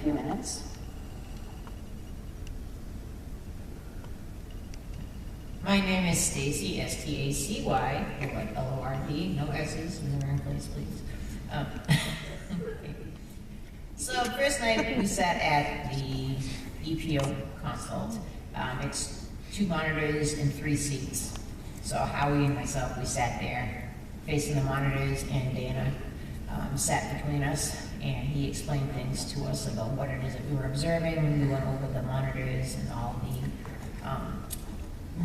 few minutes. My name is Stacy, S-T-A-C-Y, like L-O-R-D, no S's in the wrong place, please. So first night we sat at the EPO consult. It's 2 monitors and 3 seats. So Howie and myself, we sat there facing the monitors, and Dana sat between us, and he explained things to us about what it is that we were observing. We went over the monitors and all the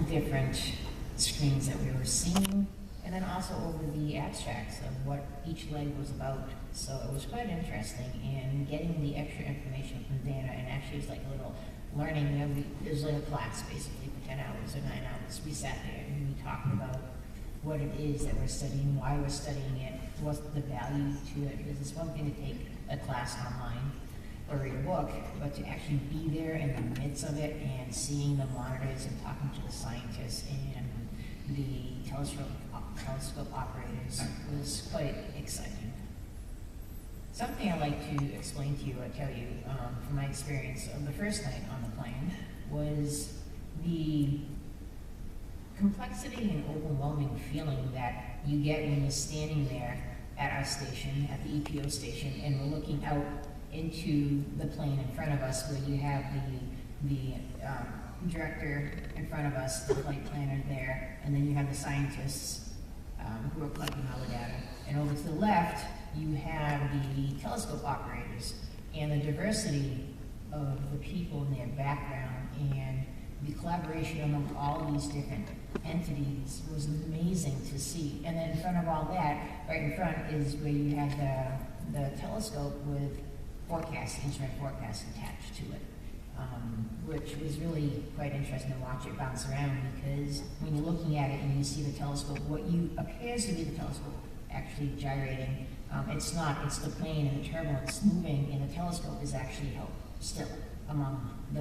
different screens that we were seeing, and then also over the abstracts of what each leg was about. So it was quite interesting, and getting the extra information from Dana, and actually it was like a little learning, you know, it was like a class basically for 10 hours or 9 hours. We sat there and we talked about what it is that we're studying, why we're studying it, what's the value to it, because it's one thing to take a class online or read a book, but to actually be there in the midst of it and seeing the monitors and talking to the scientists and the telescope operators was quite exciting. Something I'd like to explain to you or tell you from my experience of the first night on the plane was the complexity and overwhelming feeling that you get when you're standing there at our station, at the EPO station, and we're looking out into the plane in front of us, where you have the director in front of us, the flight planner there, and then you have the scientists who are collecting all the data. And over to the left, you have the telescope operators, and the diversity of the people in their background and the collaboration among all these different entities was amazing to see. And then in front of all that, right in front is where you have the telescope with instrument forecast attached to it, which was really quite interesting to watch it bounce around, because when you're looking at it and you see the telescope, what appears to be the telescope actually gyrating, it's not, it's the plane and the turbulence moving, and the telescope is actually held still among the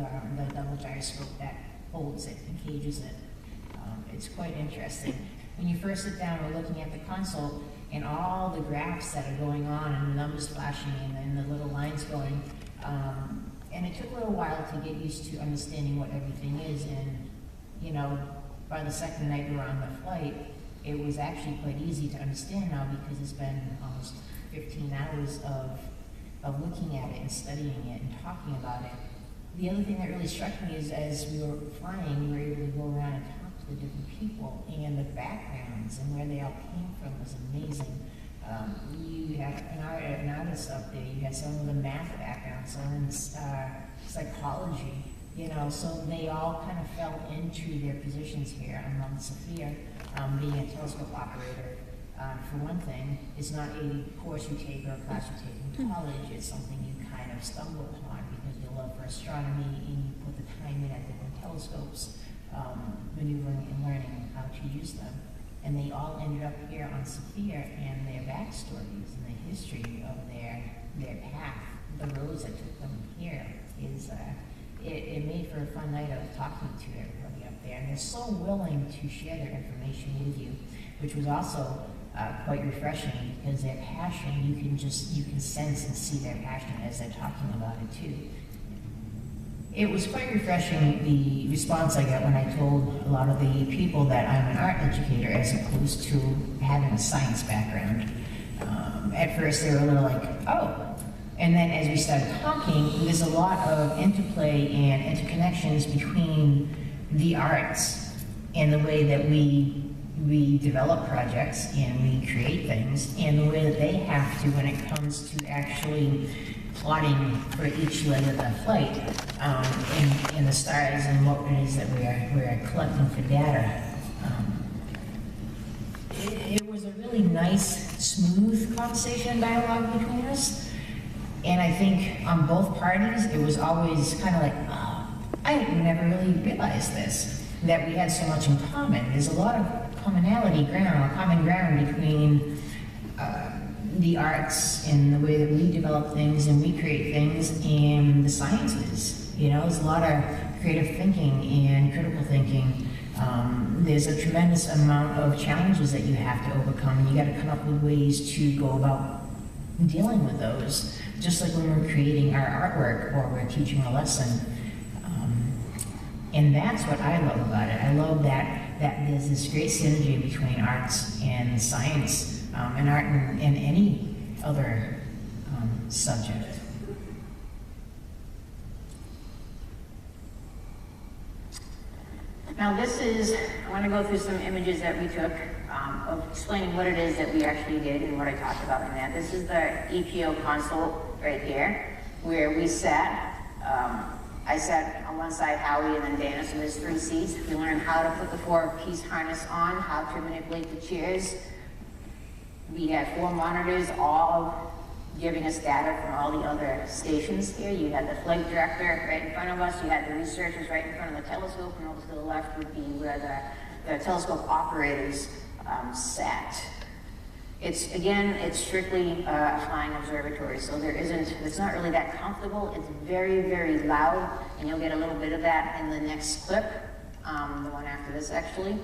double gyroscope that holds it and cages it. It's quite interesting. When you first sit down, we're looking at the console and all the graphs that are going on and the numbers flashing and then the little lines going. And it took a little while to get used to understanding what everything is. And, you know, by the second night we were on the flight, it was actually quite easy to understand now, because it's been almost 15 hours of looking at it and studying it and talking about it. The other thing that really struck me is, as we were flying, we were able to go around and talk to the different people, and the backgrounds and where they all came from was amazing. You had an artist up there, you had someone with a math background, someone in psychology, you know, so they all kind of fell into their positions here among SOFIA. Being a telescope operator, for one thing, is not a course you take or a class you take in college. It's something you kind of stumble upon because your love for astronomy, and you put the time in at different telescopes, maneuvering and learning how to use them. And they all ended up here on SOFIA, and their backstories and the history of their path, the roads that took them here, is it made for a fun night of talking to everybody up there. And they're so willing to share their information with you, which was also quite refreshing, because their passion, you can sense and see their passion as they're talking about it too. It was quite refreshing, the response I got when I told a lot of the people that I'm an art educator as opposed to having a science background. At first they were a little like, oh. And then as we started talking, there's a lot of interplay and interconnections between the arts and the way that we develop projects and we create things, and the way that they have to when it comes to actually plotting for each leg of the flight, in the stars and what it is that we're collecting for data. It was a really nice, smooth conversation and dialogue between us. And I think on both parties, it was always kind of like, oh, I never really realized this, that we had so much in common. There's a lot of common ground between the arts and the way that we develop things and we create things, and the sciences. You know, there's a lot of creative thinking and critical thinking. There's a tremendous amount of challenges that you have to overcome, and you got to come up with ways to go about dealing with those, just like when we're creating our artwork or we're teaching a lesson. And that's what I love about it. I love that there's this great synergy between arts and science, and art and any other subject. Now this is, I want to go through some images that we took of explaining what it is that we actually did and what I talked about in that. This is the EPO console right here, where we sat. I sat on one side, Howie, and then Dana, so there's 3 seats. We learned how to put the 4-piece harness on, how to manipulate the chairs. We had 4 monitors, all giving us data from all the other stations here. You had the flight director right in front of us, you had the researchers right in front of the telescope, and over to the left would be where the telescope operators sat. It's strictly a flying observatory, so it's not really that comfortable. It's very, very loud, and you'll get a little bit of that in the next clip, the one after this actually.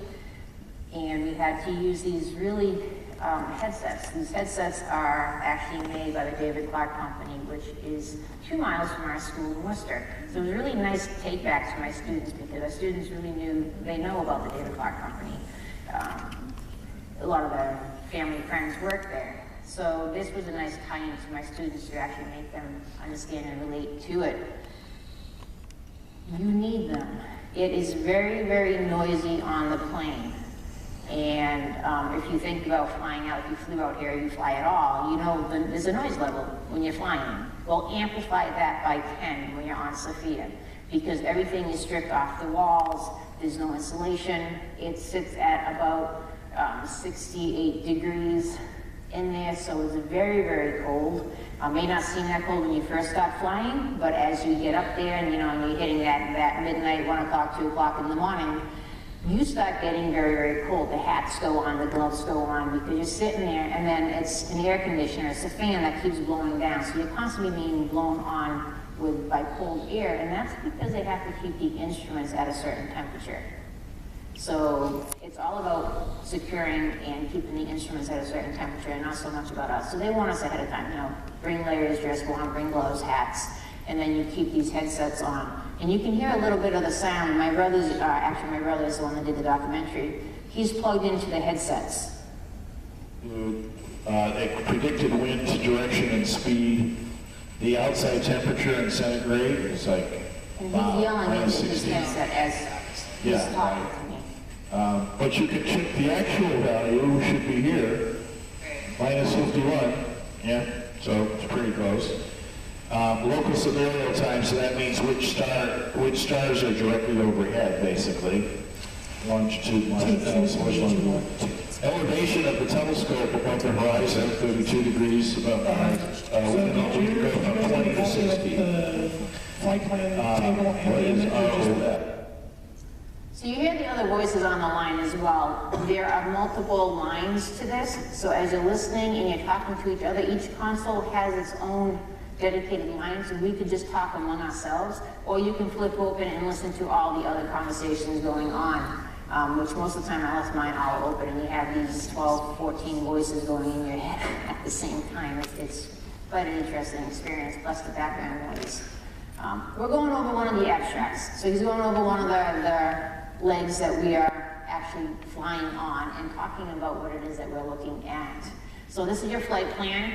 And we had to use these really headsets. These headsets are actually made by the David Clark Company, which is 2 miles from our school in Worcester. So it was a really nice take back to my students, because our students really they know about the David Clark Company. A lot of their family friends work there. So this was a nice tie-in to my students to actually make them understand and relate to it. You need them. It is very, very noisy on the plane. And if you think about flying out, if you flew out here, you fly at all, you know there's a noise level when you're flying. Well, amplify that by 10 when you're on SOFIA, because everything is stripped off the walls, there's no insulation. It sits at about 68 degrees in there, so it's very, very cold. May not seem that cold when you first start flying, but as you get up there and you're hitting that midnight, 1 o'clock, 2 o'clock in the morning, you start getting very, very cold. The hats go on, the gloves go on, because you're sitting there, and then it's an air conditioner, it's a fan that keeps blowing down, so you're constantly being blown on by cold air, and that's because they have to keep the instruments at a certain temperature. So it's all about securing and keeping the instruments at a certain temperature, and not so much about us. So they want us ahead of time, bring layers, dress warm, bring gloves, hats, and then you keep these headsets on. And you can hear a little bit of the sound. My brother is the one that did the documentary. He's plugged into the headsets. It predicted wind direction and speed. The outside temperature in centigrade is like and he's yelling into his headset as he's talking to me. But you can check the actual value, should be here, -51. Yeah, so it's pretty close. Local sidereal time, so that means which stars are directly overhead, basically. Longitude, elevation of the telescope above the horizon, 32 degrees above the horizon. We can go from 20 to 60. So you hear the other voices on the line as well. There are multiple lines to this, so as you're listening and you're talking to each other, each console has its own dedicated lines, and we could just talk among ourselves, or you can flip open and listen to all the other conversations going on, which most of the time I left mine all open, and you have these 12, 14 voices going in your head at the same time. It's quite an interesting experience, plus the background noise. We're going over one of the abstracts. So he's going over one of the legs that we are actually flying on and talking about what it is that we're looking at. So this is your flight plan.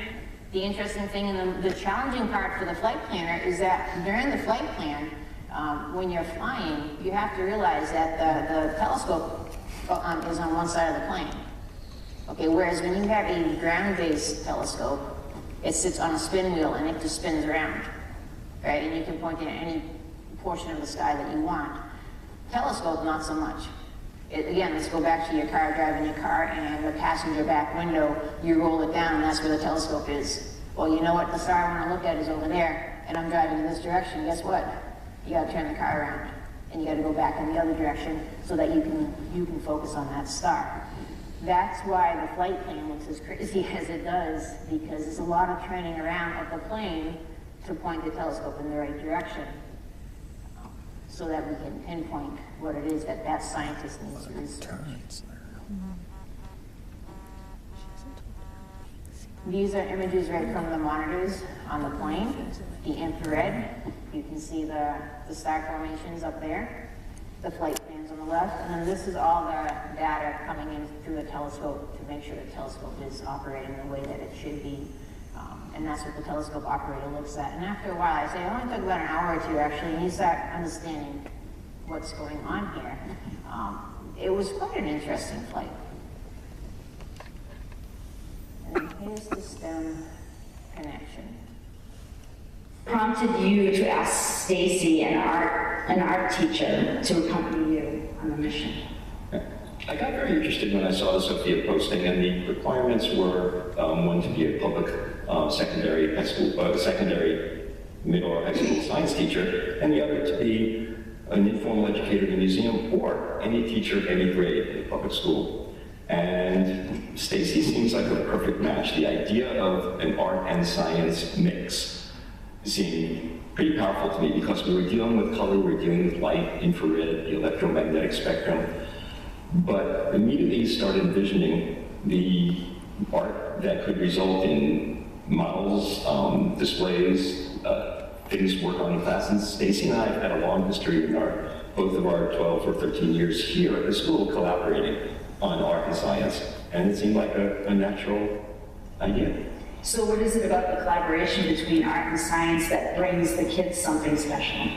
The interesting thing and the challenging part for the flight planner is that during the flight plan, when you're flying, you have to realize that the telescope is on one side of the plane. Okay, whereas when you have a ground-based telescope, it sits on a spin wheel and it just spins around, right? And you can point it at any portion of the sky that you want. Telescope, not so much. Again, let's go back to your car, driving your car, and the passenger back window, you roll it down, and that's where the telescope is. Well, you know what? The star I want to look at is over there, and I'm driving in this direction. Guess what? You got to turn the car around, and you got to go back in the other direction so that you can focus on that star. That's why the flight plan looks as crazy as it does, because there's a lot of turning around of the plane to point the telescope in the right direction, so that we can pinpoint what it is that that scientist needs to research. These are images right from the monitors on the plane, the infrared. You can see the star formations up there, the flight plans on the left, and then this is all the data coming in through the telescope to make sure the telescope is operating the way that it should be. And that's what the telescope operator looks at. And after a while, I say, it only took about an hour or two actually, and you start understanding what's going on here. It was quite an interesting flight. And here's the STEM connection. Prompted you to ask Stacy, an art teacher, to accompany you on the mission? I got very interested when I saw the SOFIA posting, and the requirements were one to be a public secondary high school, secondary middle or high school science teacher, and the other to be an informal educator in a museum or any teacher of any grade in a public school. And Stacy seems like a perfect match. The idea of an art and science mix seemed pretty powerful to me because we were dealing with color, we were dealing with light, infrared, the electromagnetic spectrum. But immediately started envisioning the art that could result in models, displays, things to work on in classes. Stacy and I have had a long history in both of our 12 or 13 years here at the school collaborating on art and science, and it seemed like a natural idea. So what is it about the collaboration between art and science that brings the kids something special?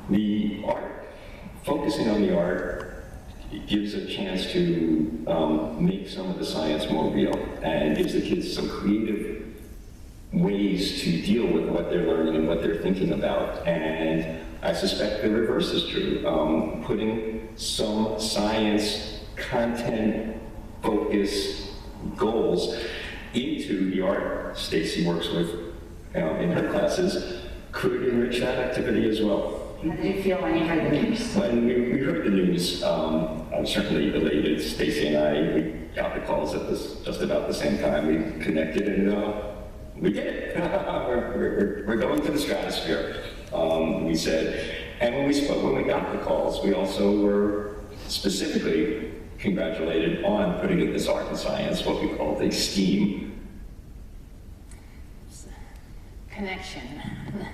The art, focusing on the art, it gives a chance to make some of the science more real and gives the kids some creative ways to deal with what they're learning and what they're thinking about. And I suspect the reverse is true. Putting some science content focused goals into the art Stacy works with in her classes could enrich that activity as well. How did you feel when you heard the news? When we heard the news, I was certainly elated. Stacy and I, we got the calls at just about the same time. We connected and we did it. we're going to the Stratosphere, we said. And when we got the calls, we also were specifically congratulated on putting in this art and science, what we call the STEAM. Connection.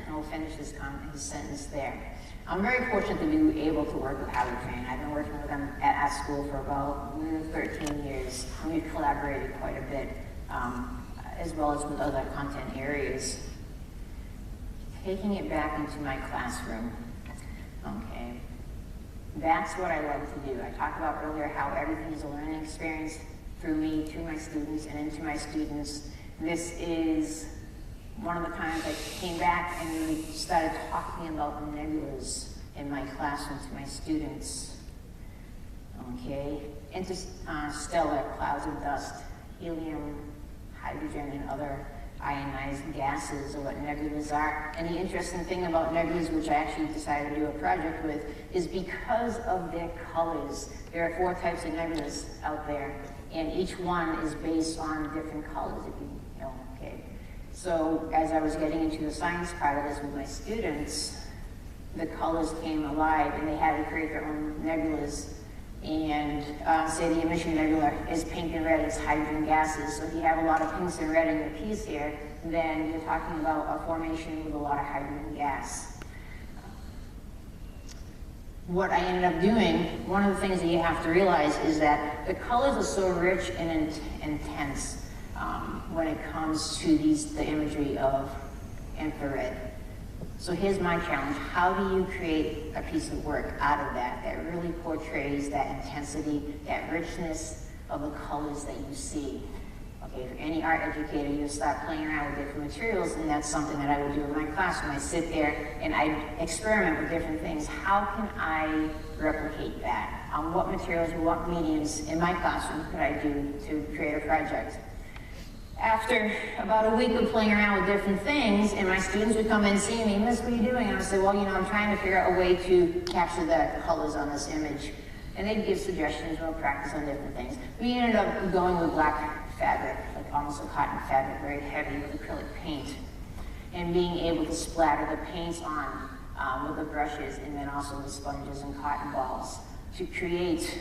I'll finish this sentence there. I'm very fortunate to be able to work with Howard Train. I've been working with them at school for about 13 years. We've collaborated quite a bit, as well as with other content areas. Taking it back into my classroom, okay, that's what I love to do. I talked about earlier how everything is a learning experience through me to my students and into my students. This is one of the times I came back and we started talking about nebulas in my classroom to my students. Okay, interstellar clouds of dust, helium, hydrogen, and other ionized gases are what nebulas are. And the interesting thing about nebulas, which I actually decided to do a project with, is because of their colors. There are 4 types of nebulas out there, and each one is based on different colors, if you know, okay. So as I was getting into the science part of this with my students, the colors came alive and they had to create their own nebulas. And say the emission nebula is pink and red, it's hydrogen gases. So if you have a lot of pinks and red in your piece here, then you're talking about a formation with a lot of hydrogen gas. What I ended up doing, one of the things that you have to realize is that the colors are so rich and intense when it comes to the imagery of infrared. So here's my challenge. How do you create a piece of work out of that really portrays that intensity, that richness of the colors that you see? Okay, for any art educator, you start playing around with different materials, and that's something that I would do in my classroom. I sit there and I experiment with different things. How can I replicate that? What materials, what mediums in my classroom could I do to create a project? After about a week of playing around with different things, and my students would come in and see me, Miss, what are you doing? And I would say, well, I'm trying to figure out a way to capture the colors on this image. And they'd give suggestions, we'll practice on different things. We ended up going with black fabric, like almost a cotton fabric, very heavy with acrylic paint. And being able to splatter the paints on with the brushes, and then also the sponges and cotton balls to create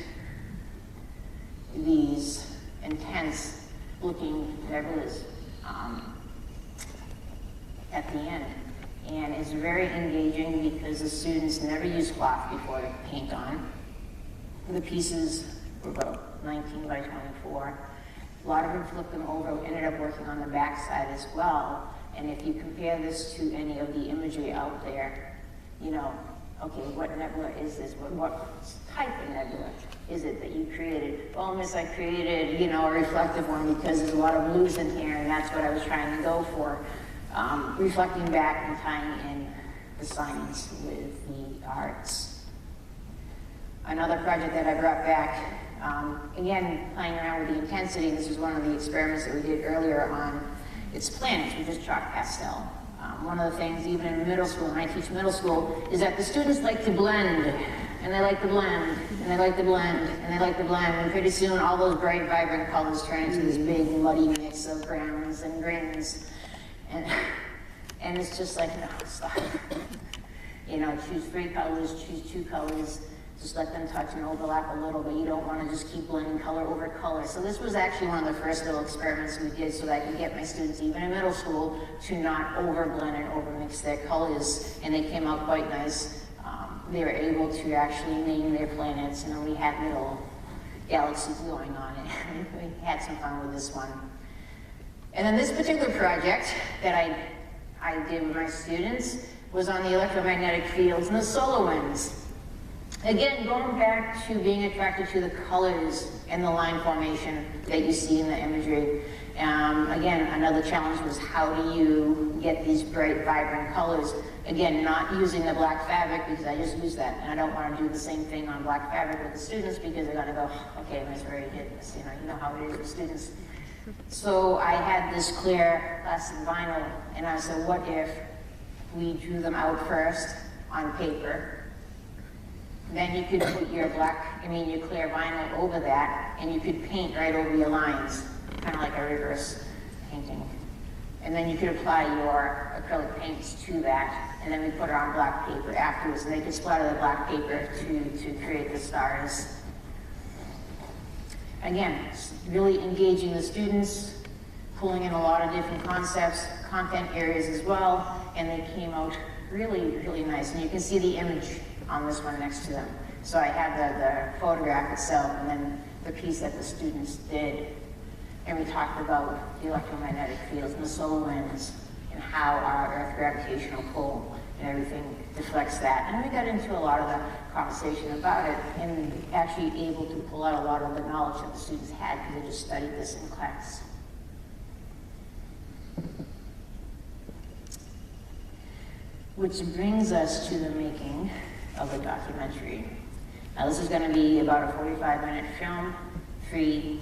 these intense looking nebulas at the end. And it's very engaging because the students never use cloth before to paint on. The pieces were about 19 by 24. A lot of them flipped them over, ended up working on the back side as well. And if you compare this to any of the imagery out there, you know, okay, what nebula is this? What type of nebula is it that you created? Well, miss, I created, you know, a reflective one because there's a lot of blues in here, and that's what I was trying to go for. Reflecting back and tying in the science with the arts. Another project that I brought back, again, playing around with the intensity. This was one of the experiments that we did earlier on It's planets, we just chalk pastel. One of the things, even in middle school, when I teach middle school, is that the students like to blend, and they like to blend, and they like to blend, and they like to blend, and pretty soon all those bright, vibrant colors turn into this big, muddy mix of browns and greens, and it's just like, no, stop. You know, choose 3 colors, choose 2 colors, just let them touch and overlap a little, but you don't want to just keep blending color over color. So this was actually one of the first little experiments we did so that I could get my students, even in middle school, to not overblend and overmix their colors, and they came out quite nice. They were able to actually name their planets, and we had little galaxies going on, and we had some fun with this one. And then this particular project that I did with my students was on the electromagnetic fields and the solar winds. Again, going back to being attracted to the colors and the line formation that you see in the imagery. Again, another challenge was how do you get these bright, vibrant colors? Again, not using the black fabric because I just used that, and I don't want to do the same thing on black fabric with the students because they're going to go, okay, Miss, we already did this. You know how it is with students. So I had this clear plastic vinyl, and I said, what if we drew them out first on paper? Then you could put your your clear vinyl over that, and you could paint right over your lines, kind of like a reverse painting. And then you could apply your acrylic paints to that, and then we put it on black paper afterwards, and they could splatter the black paper to create the stars. Again, really engaging the students, pulling in a lot of different concepts, content areas as well, and they came out really, really nice. And you can see the image on this one next to them. So I had the photograph itself and then the piece that the students did. And we talked about the electromagnetic fields and the solar winds and how our Earth gravitational pull and everything deflects that. And we got into a lot of the conversation about it and actually able to pull out a lot of the knowledge that the students had because they just studied this in class. Which brings us to the making of the documentary. Now this is going to be about a 45-minute film, free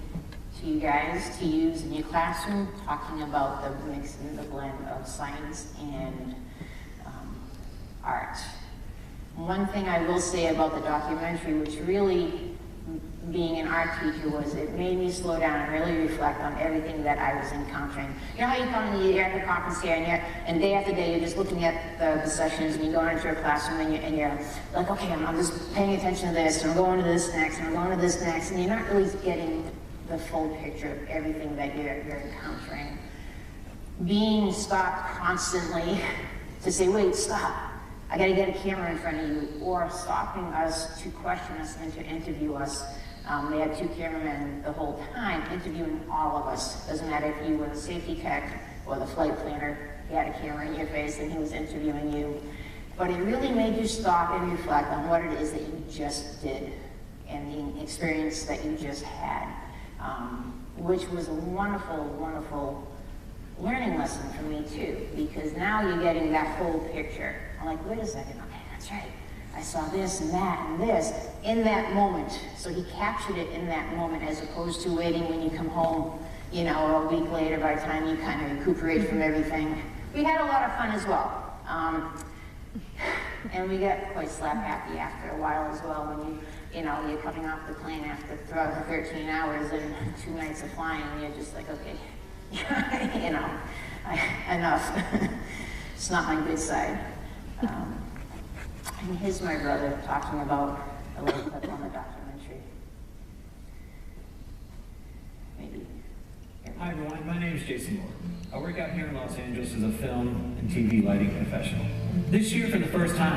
to you guys to use in your classroom, talking about the mix and the blend of science and art. One thing I will say about the documentary, which really, being an art teacher, was it made me slow down and really reflect on everything that I was encountering. You know how you come and you're at the conference here and day after day you're just looking at the sessions and you go into your classroom and you're like, okay, I'm just paying attention to this and I'm going to this next and I'm going to this next, and you're not really getting the full picture of everything that you're encountering. Being stopped constantly to say, wait, stop. I gotta get a camera in front of you, or stopping us to question us and to interview us. They had 2 cameramen the whole time interviewing all of us. Doesn't matter if you were the safety tech or the flight planner, he had a camera in your face and he was interviewing you. But it really made you stop and reflect on what it is that you just did and the experience that you just had, which was a wonderful, wonderful learning lesson for me too, because now you're getting that full picture. I'm like, wait a second, okay, that's right. I saw this and that and this in that moment. So he captured it in that moment as opposed to waiting when you come home, you know, a week later by the time you kind of recuperate from everything. We had a lot of fun as well. And we got quite slap happy after a while as well when you're coming off the plane after 13 hours and 2 nights of flying, and you're just like, okay, enough. It's not my good side. And here's my brother talking about a little clip on the documentary. Maybe here. Hi everyone, my name is Stacy Lord. I work out here in Los Angeles as a film and TV lighting professional. This year, for the first time,